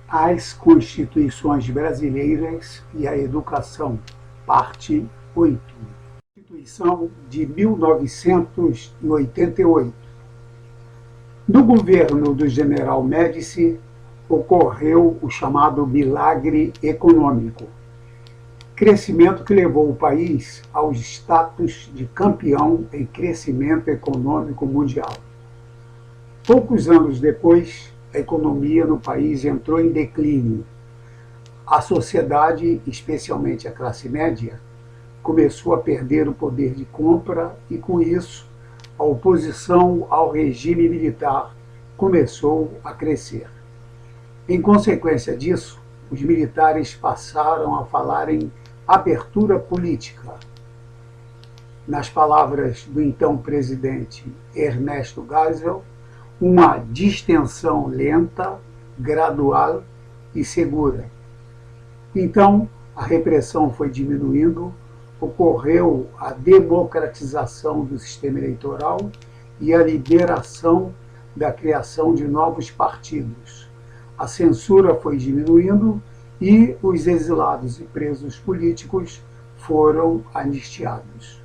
As Constituições Brasileiras e a Educação, parte 8. Constituição de 1988. No governo do general Médici, ocorreu o chamado milagre econômico, crescimento que levou o país ao status de campeão em crescimento econômico mundial. Poucos anos depois, a economia no país entrou em declínio. A sociedade, especialmente a classe média, começou a perder o poder de compra e, com isso, a oposição ao regime militar começou a crescer. Em consequência disso, os militares passaram a falar em abertura política. Nas palavras do então presidente Ernesto Geisel, uma distensão lenta, gradual e segura. Então, a repressão foi diminuindo, ocorreu a democratização do sistema eleitoral e a liberação da criação de novos partidos. A censura foi diminuindo e os exilados e presos políticos foram anistiados.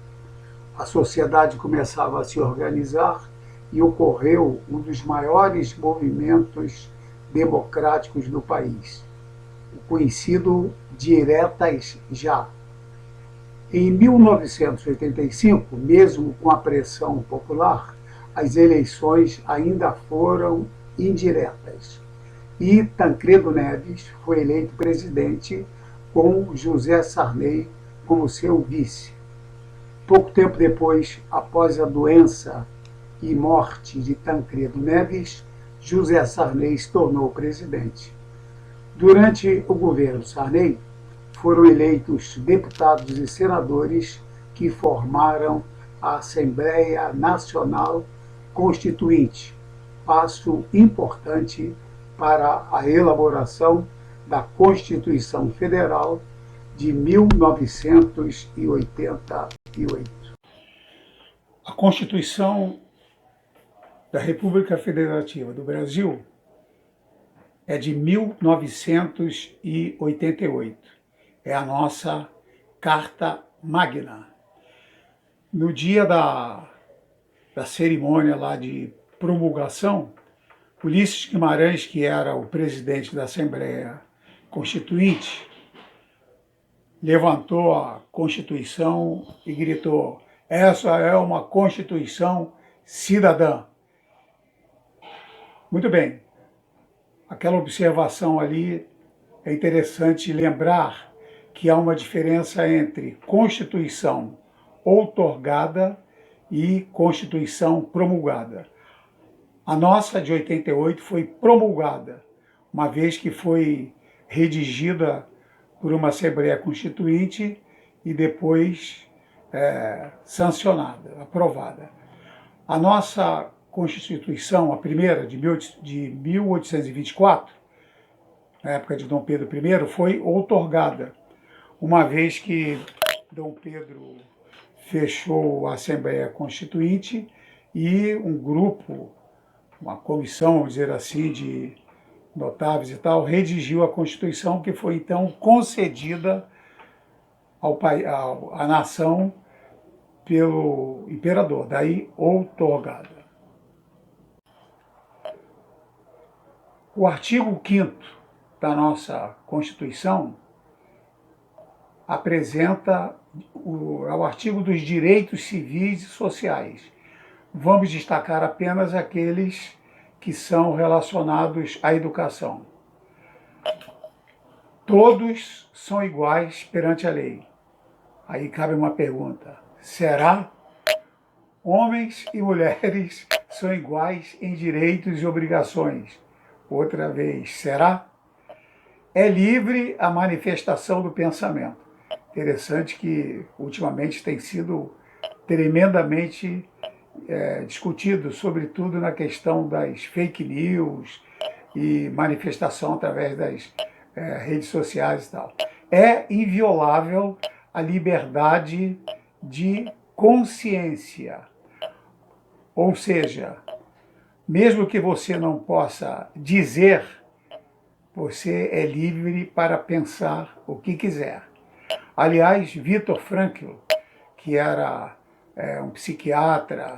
A sociedade começava a se organizar e ocorreu um dos maiores movimentos democráticos do país, o conhecido Diretas Já. Em 1985, mesmo com a pressão popular, as eleições ainda foram indiretas e Tancredo Neves foi eleito presidente com José Sarney como seu vice. Pouco tempo depois, após a doença e morte de Tancredo Neves, José Sarney se tornou presidente. Durante o governo Sarney, foram eleitos deputados e senadores que formaram a Assembleia Nacional Constituinte, passo importante para a elaboração da Constituição Federal de 1988. A Constituição da República Federativa do Brasil é de 1988. É a nossa Carta Magna. No dia da cerimônia lá de promulgação, Ulisses Guimarães, que era o presidente da Assembleia Constituinte, levantou a Constituição e gritou: "Essa é uma Constituição cidadã". Muito bem, aquela observação ali é interessante lembrar que há uma diferença entre Constituição outorgada e Constituição promulgada. A nossa, de 88, foi promulgada, uma vez que foi redigida por uma Assembleia Constituinte e depois sancionada, aprovada. A nossa Constituição, a primeira, de 1824, na época de Dom Pedro I, foi outorgada, uma vez que Dom Pedro fechou a Assembleia Constituinte e um grupo, uma comissão, vamos dizer assim, de notáveis e tal, redigiu a Constituição, que foi então concedida à nação pelo imperador, daí outorgada. O artigo 5º da nossa Constituição apresenta o artigo dos direitos civis e sociais. Vamos destacar apenas aqueles que são relacionados à educação. Todos são iguais perante a lei. Aí cabe uma pergunta: será? Homens e mulheres são iguais em direitos e obrigações. Outra vez, será? É livre a manifestação do pensamento. Interessante que ultimamente tem sido tremendamente discutido, sobretudo na questão das fake news e manifestação através das redes sociais e tal. É inviolável a liberdade de consciência. Ou seja, mesmo que você não possa dizer, você é livre para pensar o que quiser. Aliás, Viktor Frankl, que era um psiquiatra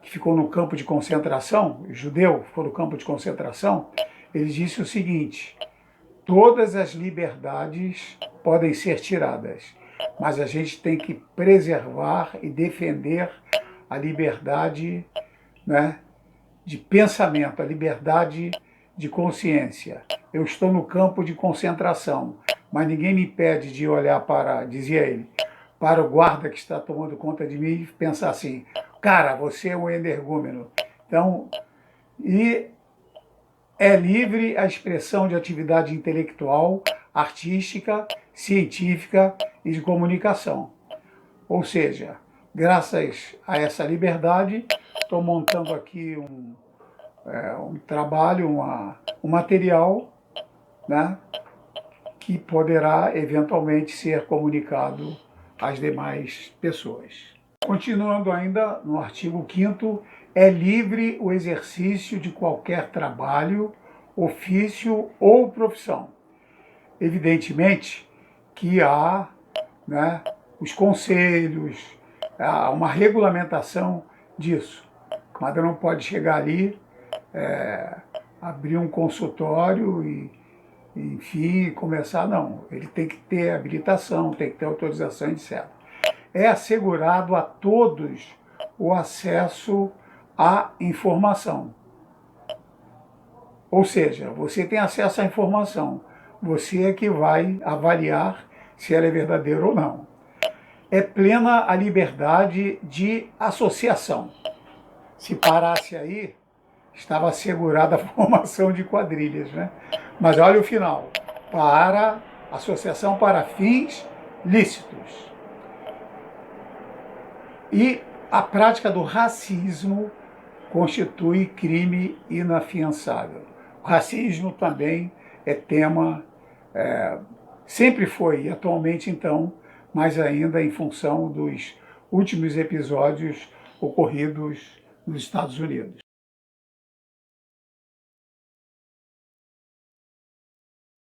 que ficou no campo de concentração, judeu, ficou no campo de concentração, ele disse o seguinte: todas as liberdades podem ser tiradas, mas a gente tem que preservar e defender a liberdade, né, de pensamento, a liberdade de consciência. Eu estou no campo de concentração, mas ninguém me impede de olhar para, dizia ele, para o guarda que está tomando conta de mim e pensar assim: cara, você é um energúmeno. Então, e é livre a expressão de atividade intelectual, artística, científica e de comunicação. Ou seja, graças a essa liberdade, estou montando aqui um trabalho, um material, né, que poderá eventualmente ser comunicado às demais pessoas. Continuando ainda no artigo 5º, é livre o exercício de qualquer trabalho, ofício ou profissão. Evidentemente que há, né, os conselhos, há uma regulamentação disso. Cada um não pode chegar ali, abrir um consultório e, enfim, começar, não. Ele tem que ter habilitação, tem que ter autorização, etc. É assegurado a todos o acesso à informação. Ou seja, você tem acesso à informação, você é que vai avaliar se ela é verdadeira ou não. É plena a liberdade de associação. Se parasse aí, estava assegurada a formação de quadrilhas, né? Mas olha o final: para associação para fins lícitos. E a prática do racismo constitui crime inafiançável. O racismo também é tema, sempre foi, e atualmente então, mas ainda em função dos últimos episódios ocorridos nos Estados Unidos.